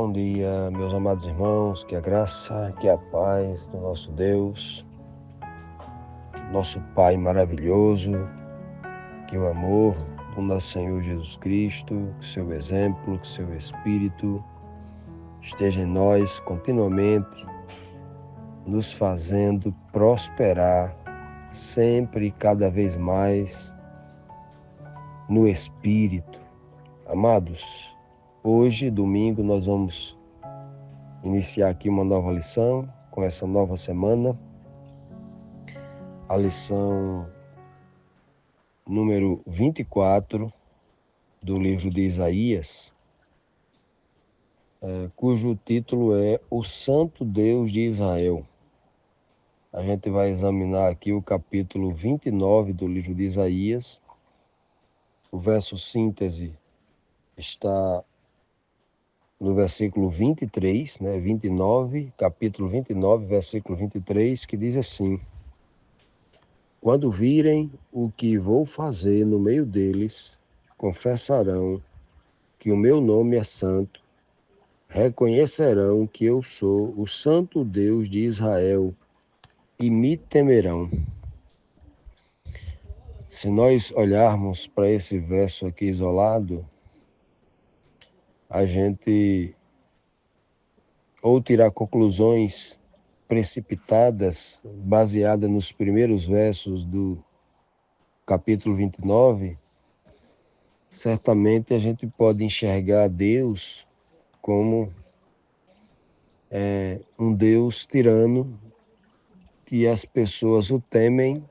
Bom dia, meus amados irmãos, que a graça, que a paz do nosso Deus, nosso Pai maravilhoso, que o amor do nosso Senhor Jesus Cristo, que seu exemplo, que seu Espírito esteja em nós continuamente, nos fazendo prosperar sempre e cada vez mais no Espírito. Amados, hoje, domingo, nós vamos iniciar aqui uma nova lição com essa nova semana, a lição número 24 do livro de Isaías, cujo título é O Santo Deus de Israel. A gente vai examinar aqui o capítulo 29 do livro de Isaías. O verso síntese está no versículo 23, 29, capítulo 29, versículo 23, que diz assim: Quando virem o que vou fazer no meio deles, confessarão que o meu nome é santo, reconhecerão que eu sou o Santo Deus de Israel e me temerão. Se nós olharmos para esse verso aqui isolado, a gente ou tirar conclusões precipitadas, baseadas nos primeiros versos do capítulo 29, certamente a gente pode enxergar Deus como um Deus tirano, que as pessoas o temem,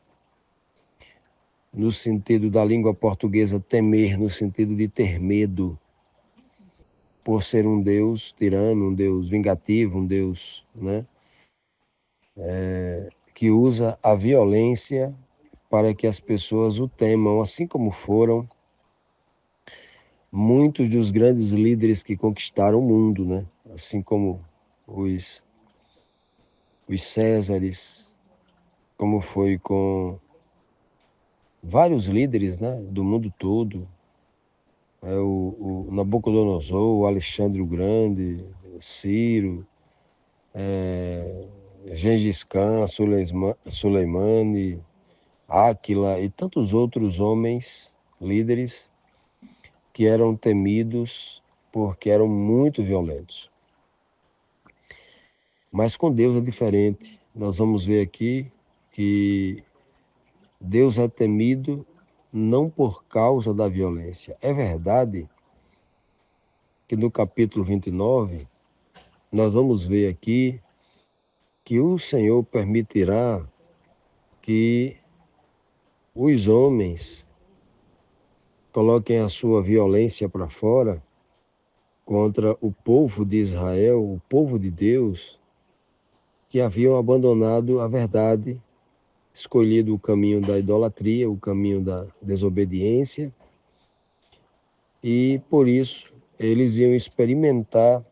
no sentido da língua portuguesa, temer, no sentido de ter medo, por ser um Deus tirano, um Deus vingativo, um Deus, que usa a violência para que as pessoas o temam, assim como foram muitos dos grandes líderes que conquistaram o mundo, Assim como os Césares, como foi com vários líderes, do mundo todo, o Nabucodonosor, o Alexandre o Grande, Ciro, Gengis Khan, Suleimane, Áquila e tantos outros homens, líderes, que eram temidos porque eram muito violentos. Mas com Deus é diferente. Nós vamos ver aqui que Deus é temido não por causa da violência. É verdade que no capítulo 29, nós vamos ver aqui que o Senhor permitirá que os homens coloquem a sua violência para fora contra o povo de Israel, o povo de Deus, que haviam abandonado a verdade, escolhido o caminho da idolatria, o caminho da desobediência, e por isso eles iam experimentar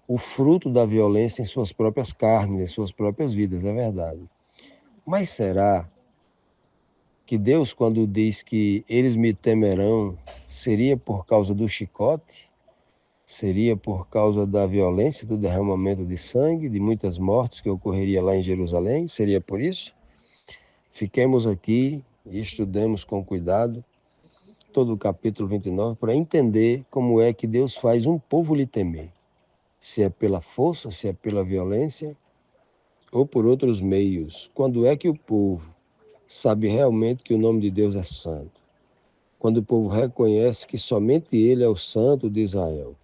o fruto da violência em suas próprias carnes, em suas próprias vidas, é verdade. Mas será que Deus, quando diz que eles me temerão, seria por causa do chicote? Seria por causa da violência, do derramamento de sangue, de muitas mortes que ocorreria lá em Jerusalém? Seria por isso? Fiquemos aqui e estudemos com cuidado todo o capítulo 29 para entender como é que Deus faz um povo lhe temer. Se é pela força, se é pela violência ou por outros meios. Quando é que o povo sabe realmente que o nome de Deus é santo? Quando o povo reconhece que somente Ele é o Santo de Israel.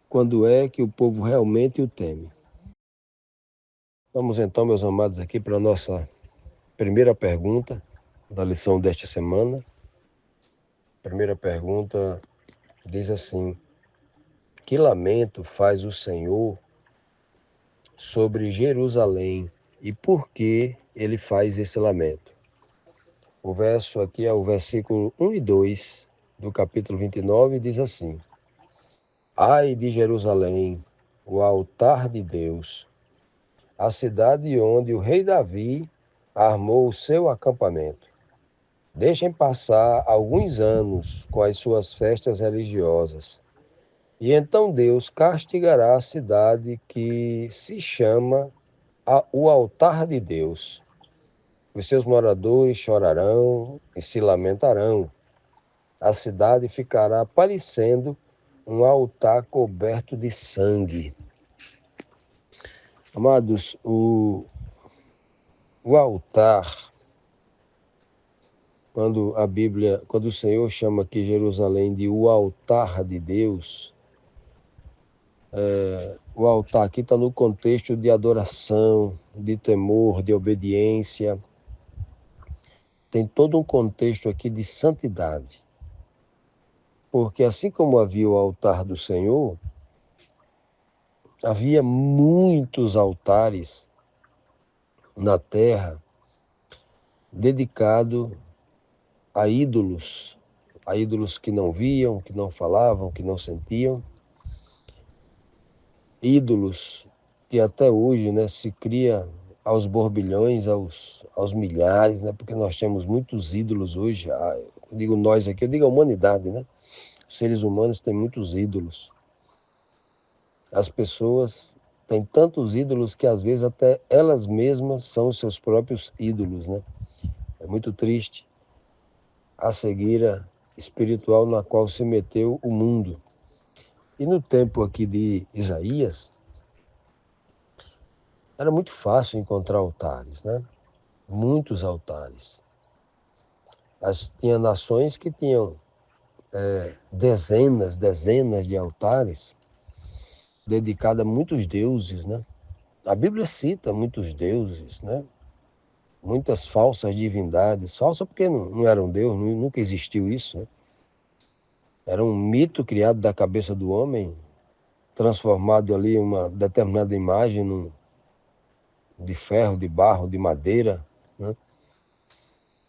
Quando é que o povo realmente o teme? Vamos então, meus amados, aqui para a nossa primeira pergunta da lição desta semana. A primeira pergunta diz assim: que lamento faz o Senhor sobre Jerusalém e por que ele faz esse lamento? O verso aqui é o versículo 1 e 2 do capítulo 29, diz assim: Ai de Jerusalém, o altar de Deus, a cidade onde o rei Davi armou o seu acampamento. Deixem passar alguns anos com as suas festas religiosas. E então Deus castigará a cidade que se chama o altar de Deus. Os seus moradores chorarão e se lamentarão. A cidade ficará parecendo um altar coberto de sangue. Amados, o altar, quando o Senhor chama aqui Jerusalém de o altar de Deus, o altar aqui está no contexto de adoração, de temor, de obediência. Tem todo um contexto aqui de santidade. Porque assim como havia o altar do Senhor, havia muitos altares na terra dedicados a ídolos que não viam, que não falavam, que não sentiam, ídolos que até hoje, né, se cria aos borbilhões, aos milhares, né, porque nós temos muitos ídolos hoje. Eu digo nós aqui, eu digo a humanidade, né? Os seres humanos têm muitos ídolos. As pessoas têm tantos ídolos que às vezes até elas mesmas são os seus próprios ídolos, né? É muito triste a cegueira espiritual na qual se meteu o mundo. E no tempo aqui de Isaías, era muito fácil encontrar altares, né? Muitos altares. Tinha nações que tinham dezenas de altares dedicados a muitos deuses, né? A Bíblia cita muitos deuses, né? Muitas falsas divindades. Falsa porque não eram Deus, nunca existiu isso, né? Era um mito criado da cabeça do homem, transformado ali em uma determinada imagem de ferro, de barro, de madeira, né?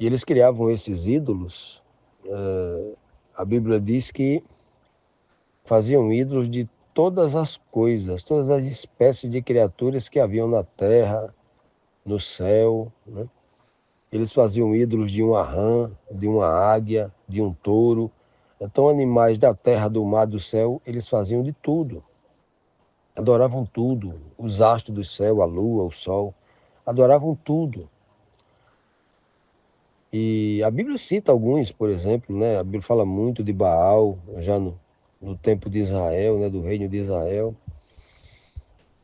E eles criavam esses ídolos. A Bíblia diz que faziam ídolos de todas as coisas, todas as espécies de criaturas que haviam na terra, no céu, né? Eles faziam ídolos de uma rã, de uma águia, de um touro. Então, animais da terra, do mar, do céu, eles faziam de tudo. Adoravam tudo. Os astros do céu, a lua, o sol, adoravam tudo. E a Bíblia cita alguns, por exemplo, né? A Bíblia fala muito de Baal, já no tempo de Israel, né? Do reino de Israel.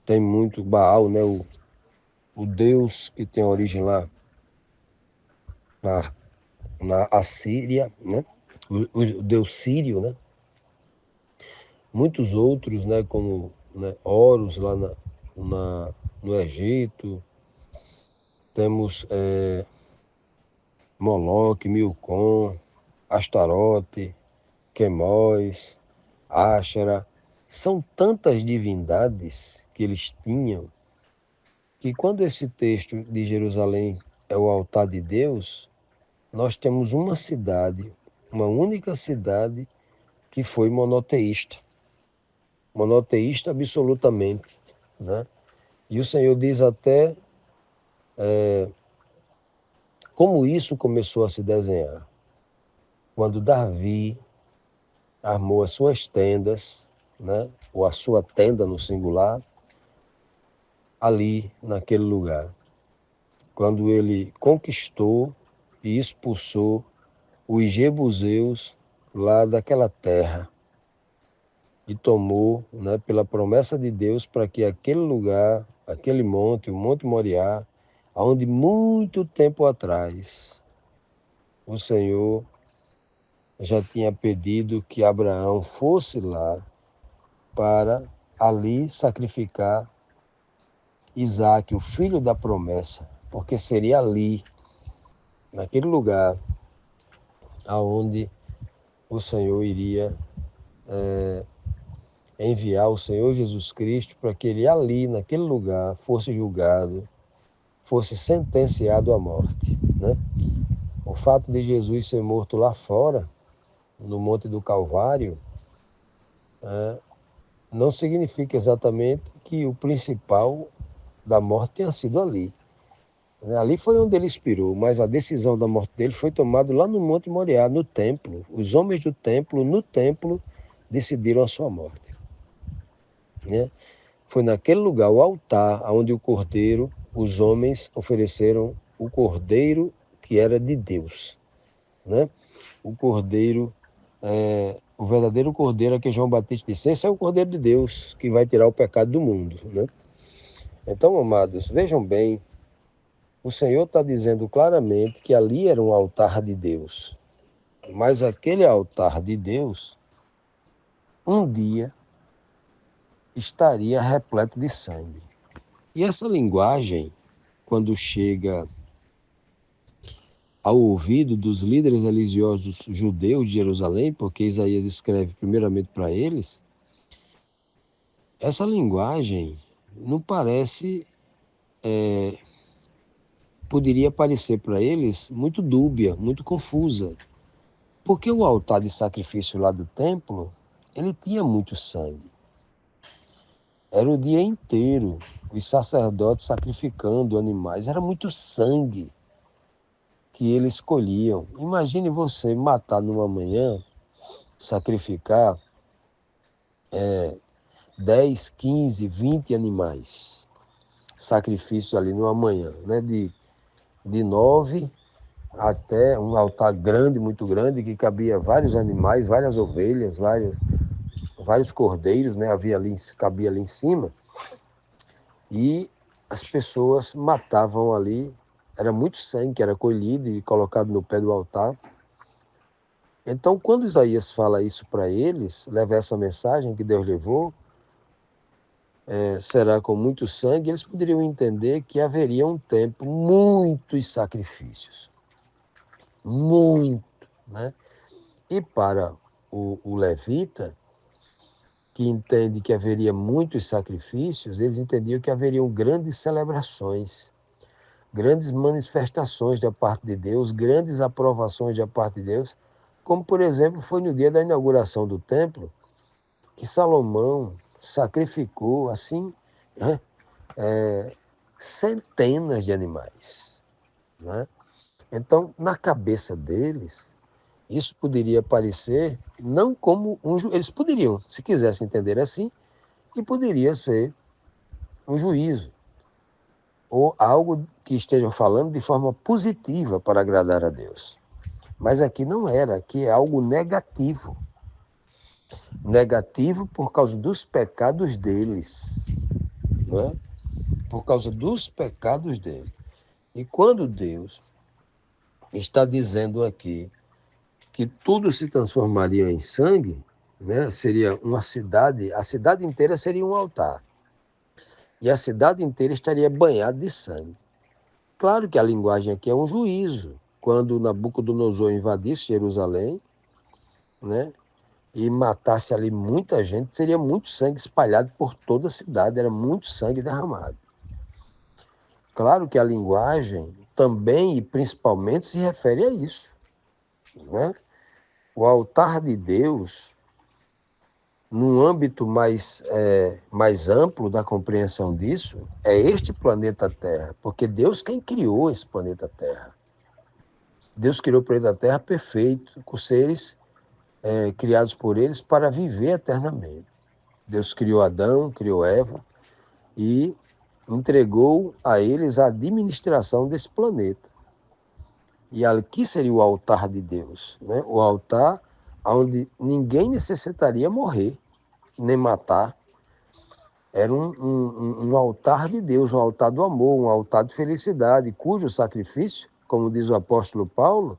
Tem muito Baal, né? O Deus que tem origem lá na Assíria, né? O Deus sírio, né? Muitos outros, né? Como, né, Horus lá no Egito. Temos Moloque, Milcom, Astarote, Quemós, Áxera. São tantas divindades que eles tinham que quando esse texto de Jerusalém é o altar de Deus, nós temos uma cidade, uma única cidade que foi monoteísta. Monoteísta absolutamente, né? E o Senhor diz até como isso começou a se desenhar. Quando Davi armou as suas tendas, né? Ou a sua tenda no singular, ali naquele lugar. Quando ele conquistou e expulsou os jebuseus lá daquela terra e tomou, né, pela promessa de Deus, para que aquele lugar, aquele monte, o Monte Moriá, onde muito tempo atrás o Senhor já tinha pedido que Abraão fosse lá para ali sacrificar Isaque, o filho da promessa, porque seria ali, naquele lugar, aonde o Senhor iria enviar o Senhor Jesus Cristo para que ele ali, naquele lugar, fosse julgado, fosse sentenciado à morte, né? O fato de Jesus ser morto lá fora, no Monte do Calvário, não significa exatamente que o principal da morte tenha sido ali. Ali foi onde ele expirou, mas a decisão da morte dele foi tomada lá no Monte Moriá, no templo. Os homens do templo, no templo, decidiram a sua morte. né? Foi naquele lugar, o altar, onde o cordeiro, os homens ofereceram o cordeiro que era de Deus, né? O cordeiro, o verdadeiro cordeiro que João Batista disse, esse é o cordeiro de Deus que vai tirar o pecado do mundo, né? Então, amados, vejam bem, o Senhor está dizendo claramente que ali era um altar de Deus, mas aquele altar de Deus, um dia, estaria repleto de sangue. E essa linguagem, quando chega ao ouvido dos líderes religiosos judeus de Jerusalém, porque Isaías escreve primeiramente para eles, essa linguagem não parece, poderia parecer para eles muito dúbia, muito confusa, porque o altar de sacrifício lá do templo, ele tinha muito sangue. Era o dia inteiro, os sacerdotes sacrificando animais, era muito sangue que eles escolhiam. Imagine você matar numa manhã, sacrificar 10, 15, 20 animais. Sacrifício ali numa manhã, né? De 9 até um altar grande, muito grande, que cabia vários animais, várias ovelhas, vários cordeiros, né? Cabia ali em cima. E as pessoas matavam ali, era muito sangue que era colhido e colocado no pé do altar. Então, quando Isaías fala isso para eles, leva essa mensagem que Deus levou, será com muito sangue, eles poderiam entender que haveria um tempo, muitos sacrifícios. Muito, né? E para o levita, que entende que haveria muitos sacrifícios, eles entendiam que haveriam grandes celebrações, grandes manifestações da parte de Deus, grandes aprovações da parte de Deus, como, por exemplo, foi no dia da inauguração do templo, que Salomão sacrificou, assim, né, centenas de animais, né? Então, na cabeça deles, isso poderia parecer não como eles poderiam, se quisessem entender assim, que poderia ser um juízo, ou algo que estejam falando de forma positiva para agradar a Deus. Mas aqui não era, aqui é algo negativo. Negativo por causa dos pecados deles, não é? Por causa dos pecados deles. E quando Deus está dizendo aqui que tudo se transformaria em sangue, né? Seria uma cidade, a cidade inteira seria um altar. E a cidade inteira estaria banhada de sangue. Claro que a linguagem aqui é um juízo. Quando Nabucodonosor invadisse Jerusalém, né? E matasse ali muita gente, seria muito sangue espalhado por toda a cidade, era muito sangue derramado. Claro que a linguagem também e principalmente se refere a isso, né? O altar de Deus, num âmbito mais amplo da compreensão disso, é este planeta Terra, porque Deus quem criou esse planeta Terra. Deus criou o planeta Terra perfeito, com seres criados por eles para viver eternamente. Deus criou Adão, criou Eva e entregou a eles a administração desse planeta. E aqui seria o altar de Deus, né? O altar onde ninguém necessitaria morrer, nem matar. Era um altar de Deus, um altar do amor, um altar de felicidade, cujo sacrifício, como diz o apóstolo Paulo,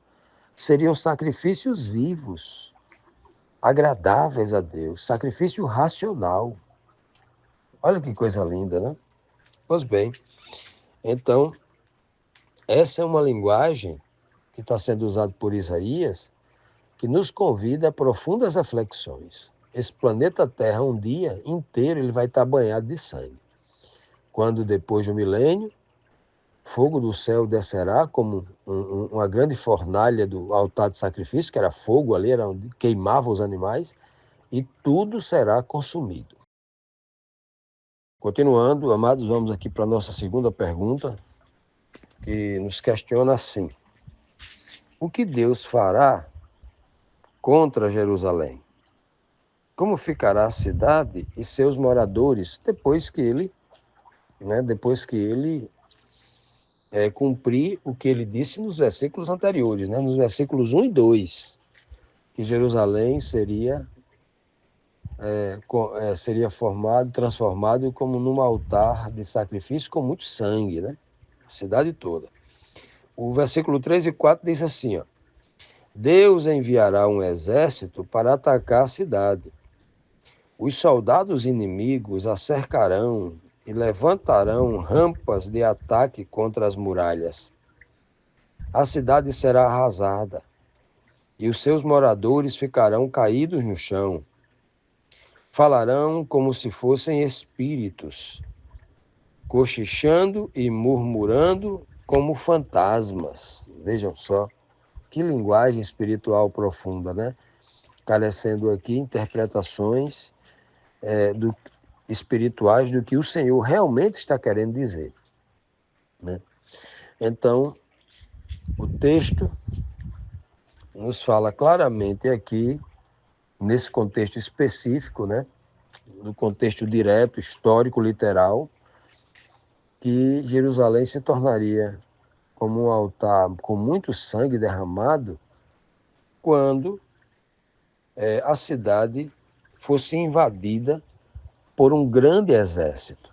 seriam sacrifícios vivos, agradáveis a Deus, sacrifício racional. Olha que coisa linda, né? Pois bem, então, essa é uma linguagem que está sendo usada por Isaías, que nos convida a profundas reflexões. Esse planeta Terra, um dia inteiro, ele vai estar banhado de sangue. Quando, depois do milênio, fogo do céu descerá como uma grande fornalha do altar de sacrifício, que era fogo ali, era onde queimava os animais, e tudo será consumido. Continuando, amados, vamos aqui para a nossa segunda pergunta, que nos questiona assim: o que Deus fará contra Jerusalém? como ficará a cidade e seus moradores depois que ele cumprir o que ele disse nos versículos anteriores, né? Nos versículos 1 e 2, que Jerusalém seria transformado como num altar de sacrifício com muito sangue, né? A cidade toda. O versículo 3 e 4 diz assim, ó: Deus enviará um exército para atacar a cidade. Os soldados inimigos a cercarão e levantarão rampas de ataque contra as muralhas. A cidade será arrasada e os seus moradores ficarão caídos no chão. Falarão como se fossem espíritos, cochichando e murmurando como fantasmas. Vejam só, que linguagem espiritual profunda, né? Carecendo aqui interpretações espirituais do que o Senhor realmente está querendo dizer, né? Então, o texto nos fala claramente aqui, nesse contexto específico, né? No contexto direto, histórico, literal, que Jerusalém se tornaria como um altar com muito sangue derramado quando a cidade fosse invadida por um grande exército,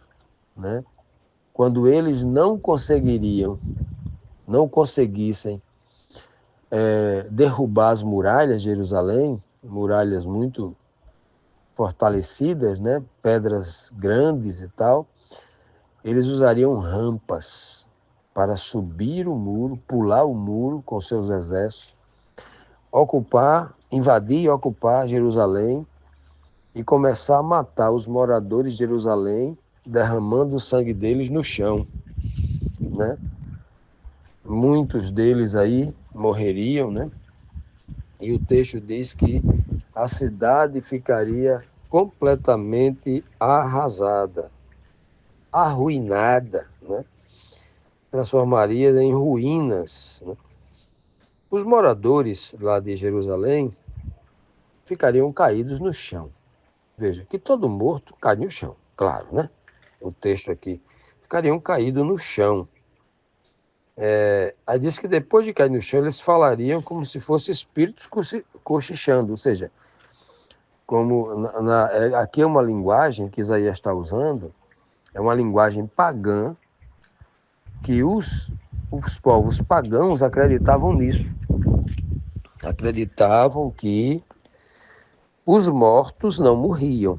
né? Quando eles não conseguissem derrubar as muralhas de Jerusalém, muralhas muito fortalecidas, né? Pedras grandes e tal, eles usariam rampas para subir o muro, pular o muro com seus exércitos, invadir e ocupar Jerusalém e começar a matar os moradores de Jerusalém, derramando o sangue deles no chão, né? Muitos deles aí morreriam, né? E o texto diz que a cidade ficaria completamente arrasada, arruinada, né? Transformaria em ruínas, né? Os moradores lá de Jerusalém ficariam caídos no chão. Veja, que todo morto cai no chão, claro, né? O texto aqui. Ficariam caídos no chão. Aí diz que depois de cair no chão, eles falariam como se fossem espíritos cochichando, ou seja, como aqui é uma linguagem que Isaías está usando, é uma linguagem pagã, que os povos pagãos acreditavam nisso. Acreditavam que os mortos não morriam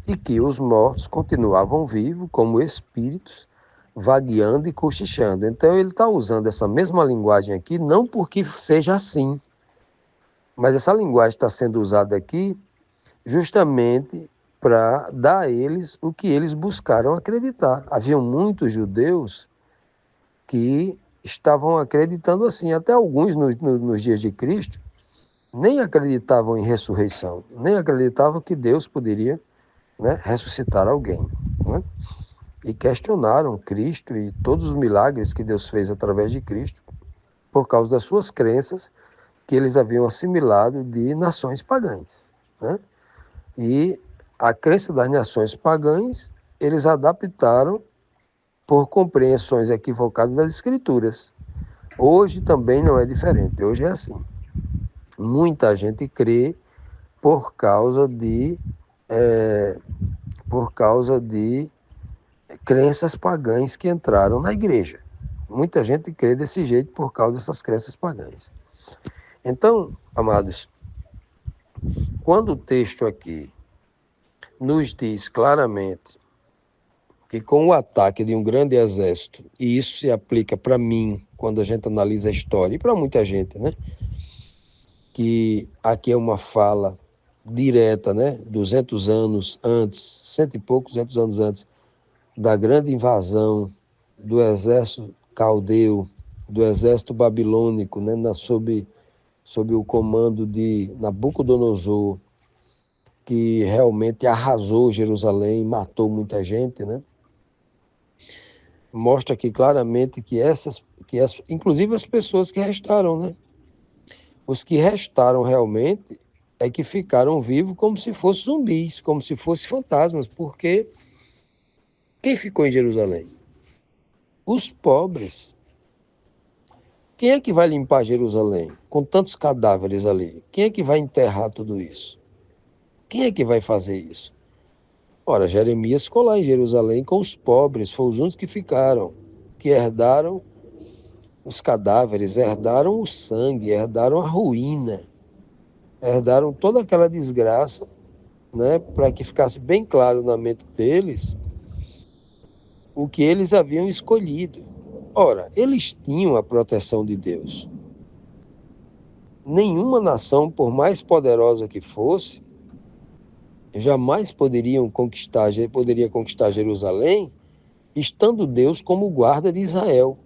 e que os mortos continuavam vivos como espíritos, vagueando e cochichando. Então ele está usando essa mesma linguagem aqui, não porque seja assim, mas essa linguagem está sendo usada aqui justamente para dar a eles o que eles buscaram acreditar. Haviam muitos judeus que estavam acreditando assim, até alguns nos dias de Cristo nem acreditavam em ressurreição, nem acreditavam que Deus poderia, né, ressuscitar alguém, né? E questionaram Cristo e todos os milagres que Deus fez através de Cristo por causa das suas crenças que eles haviam assimilado de nações pagãs, né? E a crença das nações pagãs eles adaptaram por compreensões equivocadas das Escrituras. Hoje também não é diferente, hoje é assim. Muita gente crê por causa de crenças pagãs que entraram na igreja. Muita gente crê desse jeito por causa dessas crenças pagãs. Então, amados, quando o texto aqui nos diz claramente que com o ataque de um grande exército, e isso se aplica para mim, quando a gente analisa a história, e para muita gente, né? Que aqui é uma fala direta, né? 200 anos antes, cento e poucos, 200 anos antes, da grande invasão do exército caldeu, do exército babilônico, né? Sob o comando de Nabucodonosor, que realmente arrasou Jerusalém, matou muita gente, né? Mostra aqui claramente que inclusive as pessoas que restaram, né? Os que restaram realmente é que ficaram vivos como se fossem zumbis, como se fossem fantasmas, porque quem ficou em Jerusalém? Os pobres. Quem é que vai limpar Jerusalém com tantos cadáveres ali? Quem é que vai enterrar tudo isso? Quem é que vai fazer isso? Ora, Jeremias ficou lá em Jerusalém com os pobres, foram os únicos que ficaram, que herdaram os cadáveres, herdaram o sangue, herdaram a ruína, herdaram toda aquela desgraça, né, para que ficasse bem claro na mente deles o que eles haviam escolhido. Ora, eles tinham a proteção de Deus. Nenhuma nação, por mais poderosa que fosse, jamais poderia conquistar Jerusalém, estando Deus como guarda de Israel,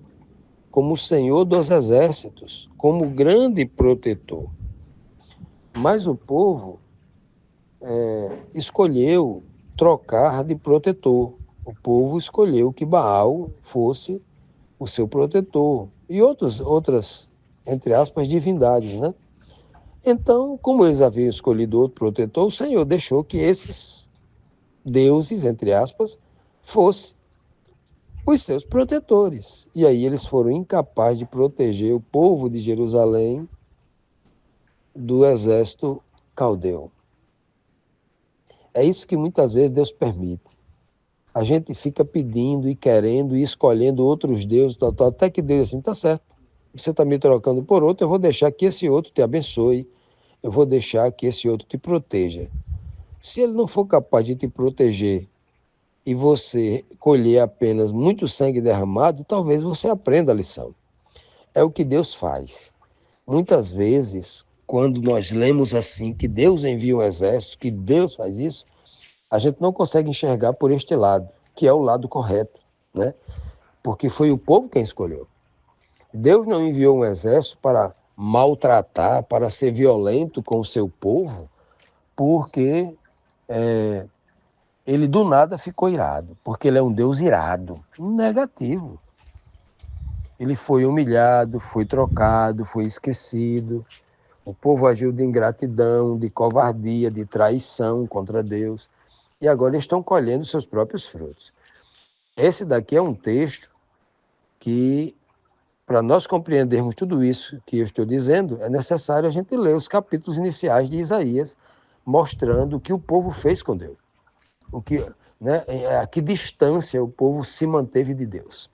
como o Senhor dos exércitos, como grande protetor. Mas o povo escolheu trocar de protetor. O povo escolheu que Baal fosse o seu protetor e outras, entre aspas, divindades, né? Então, como eles haviam escolhido outro protetor, o Senhor deixou que esses deuses, entre aspas, fossem os seus protetores. E aí eles foram incapazes de proteger o povo de Jerusalém do exército caldeu. É isso que muitas vezes Deus permite. A gente fica pedindo e querendo e escolhendo outros deuses, até que Deus assim, tá certo. Você está me trocando por outro, eu vou deixar que esse outro te abençoe, eu vou deixar que esse outro te proteja. Se ele não for capaz de te proteger e você colher apenas muito sangue derramado, talvez você aprenda a lição. É o que Deus faz. Muitas vezes, quando nós lemos assim, que Deus envia um exército, que Deus faz isso, a gente não consegue enxergar por este lado, que é o lado correto, né? Porque foi o povo quem escolheu. Deus não enviou um exército para maltratar, para ser violento com o seu povo, porque ele do nada ficou irado, porque ele é um Deus irado, negativo. Ele foi humilhado, foi trocado, foi esquecido. O povo agiu de ingratidão, de covardia, de traição contra Deus. E agora estão colhendo seus próprios frutos. Esse daqui é um texto que, para nós compreendermos tudo isso que eu estou dizendo, é necessário a gente ler os capítulos iniciais de Isaías, mostrando o que o povo fez com Deus. A que distância o povo se manteve de Deus.